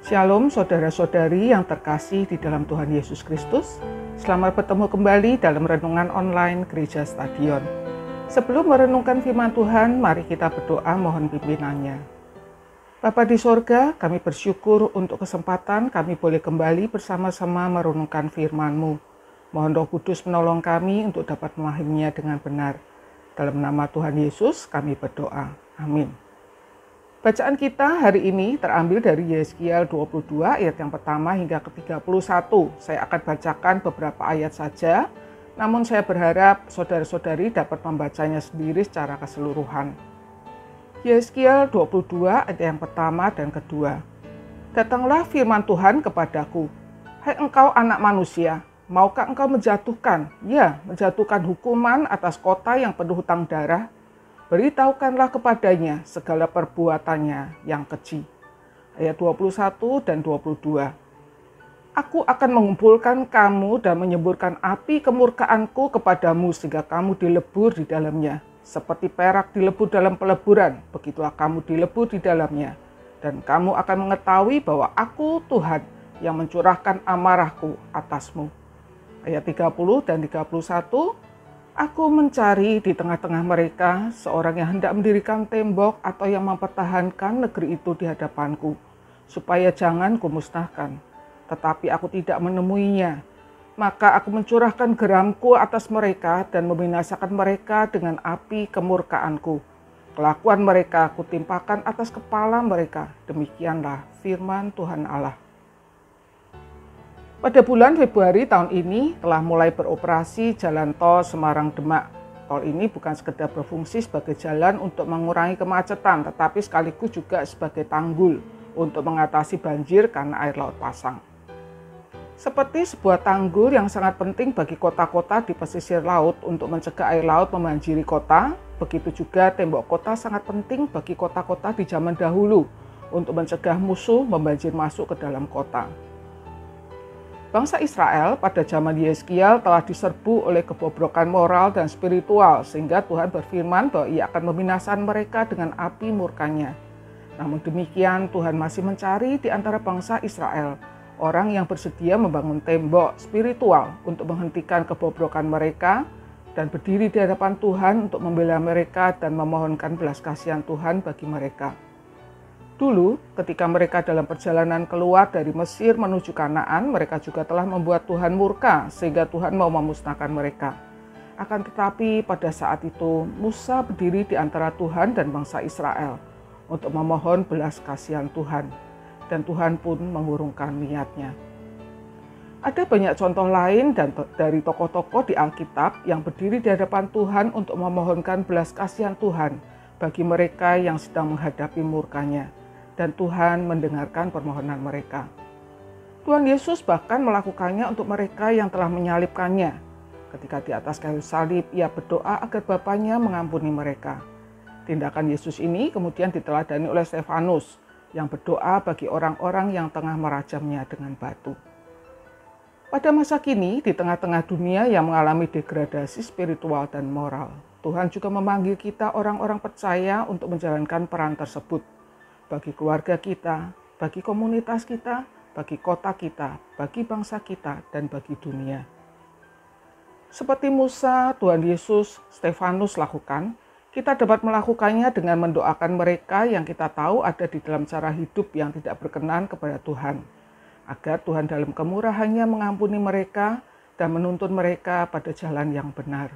Shalom saudara-saudari yang terkasih di dalam Tuhan Yesus Kristus. Selamat bertemu kembali dalam renungan online Gereja Stadion. Sebelum merenungkan firman Tuhan, mari kita berdoa mohon pimpinannya. Bapa di sorga, kami bersyukur untuk kesempatan kami boleh kembali bersama-sama merenungkan firman-Mu. Mohon Roh Kudus menolong kami untuk dapat memahaminya dengan benar. Dalam nama Tuhan Yesus kami berdoa. Amin. Bacaan kita hari ini terambil dari Yeskiel 22 ayat yang pertama hingga ke-31. Saya akan bacakan beberapa ayat saja, namun saya berharap saudara-saudari dapat membacanya sendiri secara keseluruhan. Yeskiel 22 ayat yang pertama dan kedua. Datanglah firman Tuhan kepadaku, hai engkau anak manusia, maukah engkau menjatuhkan hukuman atas kota yang penuh hutang darah? Beritahukanlah kepadanya segala perbuatannya yang keji. Ayat 21 dan 22. Aku akan mengumpulkan kamu dan menyemburkan api kemurkaanku kepadamu sehingga kamu dilebur di dalamnya. Seperti perak dilebur dalam peleburan, begitulah kamu dilebur di dalamnya. Dan kamu akan mengetahui bahwa aku Tuhan yang mencurahkan amarahku atasmu. Ayat 30 dan 31. Aku mencari di tengah-tengah mereka seorang yang hendak mendirikan tembok atau yang mempertahankan negeri itu di hadapanku, supaya jangan kumusnahkan. Tetapi aku tidak menemuinya. Maka aku mencurahkan geramku atas mereka dan membinasakan mereka dengan api kemurkaanku. Kelakuan mereka aku timpakan atas kepala mereka. Demikianlah firman Tuhan Allah. Pada bulan Februari tahun ini telah mulai beroperasi jalan tol Semarang-Demak. Tol ini bukan sekedar berfungsi sebagai jalan untuk mengurangi kemacetan, tetapi sekaligus juga sebagai tanggul untuk mengatasi banjir karena air laut pasang. Seperti sebuah tanggul yang sangat penting bagi kota-kota di pesisir laut untuk mencegah air laut membanjiri kota, begitu juga tembok kota sangat penting bagi kota-kota di zaman dahulu untuk mencegah musuh membanjir masuk ke dalam kota. Bangsa Israel pada zaman Yeskiel telah diserbu oleh kebobrokan moral dan spiritual sehingga Tuhan berfirman bahwa Ia akan membinasakan mereka dengan api murkanya. Namun demikian Tuhan masih mencari di antara bangsa Israel orang yang bersedia membangun tembok spiritual untuk menghentikan kebobrokan mereka dan berdiri di hadapan Tuhan untuk membela mereka dan memohonkan belas kasihan Tuhan bagi mereka. Dulu, ketika mereka dalam perjalanan keluar dari Mesir menuju Kanaan, mereka juga telah membuat Tuhan murka sehingga Tuhan mau memusnahkan mereka. Akan tetapi pada saat itu, Musa berdiri di antara Tuhan dan bangsa Israel untuk memohon belas kasihan Tuhan. Dan Tuhan pun mengurungkan niatnya. Ada banyak contoh lain dari tokoh-tokoh di Alkitab yang berdiri di hadapan Tuhan untuk memohonkan belas kasihan Tuhan bagi mereka yang sedang menghadapi murkanya. Dan Tuhan mendengarkan permohonan mereka. Tuhan Yesus bahkan melakukannya untuk mereka yang telah menyalibkannya. Ketika di atas kayu salib, Ia berdoa agar Bapanya mengampuni mereka. Tindakan Yesus ini kemudian diteladani oleh Stefanus yang berdoa bagi orang-orang yang tengah merajamnya dengan batu. Pada masa kini, di tengah-tengah dunia yang mengalami degradasi spiritual dan moral, Tuhan juga memanggil kita orang-orang percaya untuk menjalankan peran tersebut. Bagi keluarga kita, bagi komunitas kita, bagi kota kita, bagi bangsa kita, dan bagi dunia. Seperti Musa, Tuhan Yesus, Stefanus lakukan, kita dapat melakukannya dengan mendoakan mereka yang kita tahu ada di dalam cara hidup yang tidak berkenan kepada Tuhan, agar Tuhan dalam kemurahannya mengampuni mereka dan menuntun mereka pada jalan yang benar.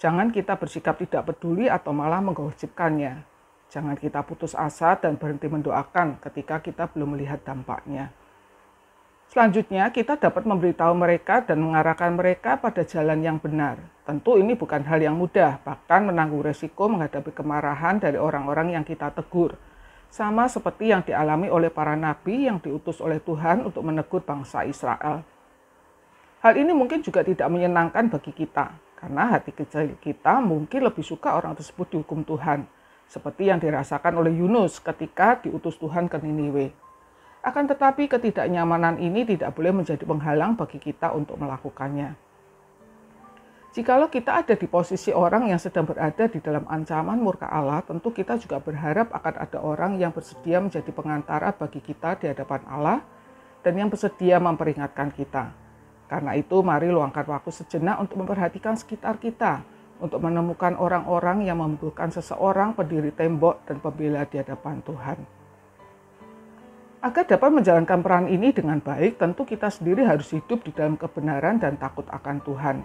Jangan kita bersikap tidak peduli atau malah menggosipkannya. Jangan kita putus asa dan berhenti mendoakan ketika kita belum melihat dampaknya. Selanjutnya, kita dapat memberitahu mereka dan mengarahkan mereka pada jalan yang benar. Tentu ini bukan hal yang mudah, bahkan menanggung resiko menghadapi kemarahan dari orang-orang yang kita tegur. Sama seperti yang dialami oleh para nabi yang diutus oleh Tuhan untuk menegur bangsa Israel. Hal ini mungkin juga tidak menyenangkan bagi kita, karena hati kecil kita mungkin lebih suka orang tersebut dihukum Tuhan. Seperti yang dirasakan oleh Yunus ketika diutus Tuhan ke Niniwe. Akan tetapi ketidaknyamanan ini tidak boleh menjadi penghalang bagi kita untuk melakukannya. Jikalau kita ada di posisi orang yang sedang berada di dalam ancaman murka Allah, tentu kita juga berharap akan ada orang yang bersedia menjadi pengantara bagi kita di hadapan Allah dan yang bersedia memperingatkan kita. Karena itu, mari luangkan waktu sejenak untuk memperhatikan sekitar kita, untuk menemukan orang-orang yang membutuhkan seseorang pendiri tembok dan pembela di hadapan Tuhan. Agar dapat menjalankan peran ini dengan baik, tentu kita sendiri harus hidup di dalam kebenaran dan takut akan Tuhan.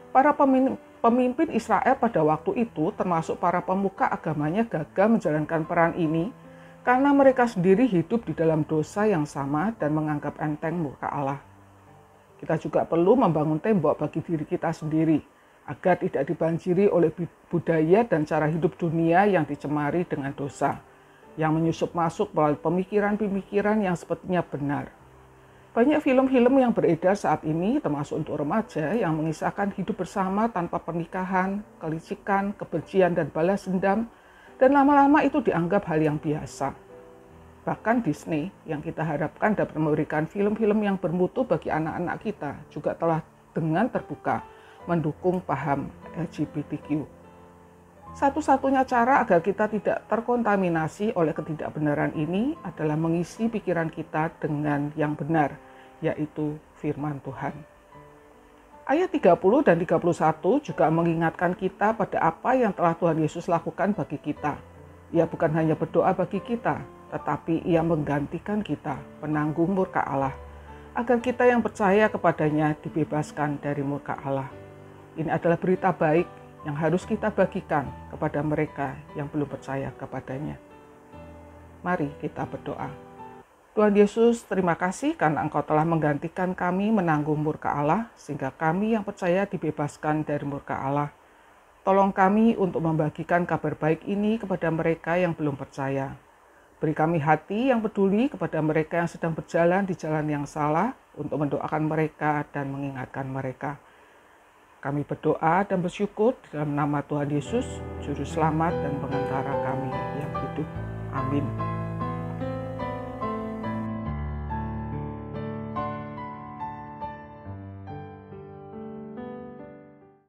Para pemimpin Israel pada waktu itu, termasuk para pemuka agamanya, gagal menjalankan peran ini karena mereka sendiri hidup di dalam dosa yang sama dan menganggap enteng murka Allah. Kita juga perlu membangun tembok bagi diri kita sendiri, agar tidak dibanjiri oleh budaya dan cara hidup dunia yang dicemari dengan dosa, yang menyusup masuk melalui pemikiran-pemikiran yang sepertinya benar. Banyak film-film yang beredar saat ini, termasuk untuk remaja, yang mengisahkan hidup bersama tanpa pernikahan, kelicikan, kebencian, dan balas dendam, dan lama-lama itu dianggap hal yang biasa. Bahkan Disney yang kita harapkan dapat memberikan film-film yang bermutu bagi anak-anak kita juga telah dengan terbuka mendukung paham LGBTQ. Satu-satunya cara agar kita tidak terkontaminasi oleh ketidakbenaran ini adalah mengisi pikiran kita dengan yang benar, yaitu firman Tuhan. Ayat 30 dan 31 juga mengingatkan kita pada apa yang telah Tuhan Yesus lakukan bagi kita. Ia bukan hanya berdoa bagi kita, tetapi ia menggantikan kita, penanggung murka Allah, agar kita yang percaya kepadanya dibebaskan dari murka Allah. Ini adalah berita baik yang harus kita bagikan kepada mereka yang belum percaya kepadanya. Mari kita berdoa. Tuhan Yesus, terima kasih karena Engkau telah menggantikan kami menanggung murka Allah, sehingga kami yang percaya dibebaskan dari murka Allah. Tolong kami untuk membagikan kabar baik ini kepada mereka yang belum percaya. Beri kami hati yang peduli kepada mereka yang sedang berjalan di jalan yang salah, untuk mendoakan mereka dan mengingatkan mereka. Kami berdoa dan bersyukur dalam nama Tuhan Yesus, Juru Selamat dan Pengantara kami yang hidup. Amin.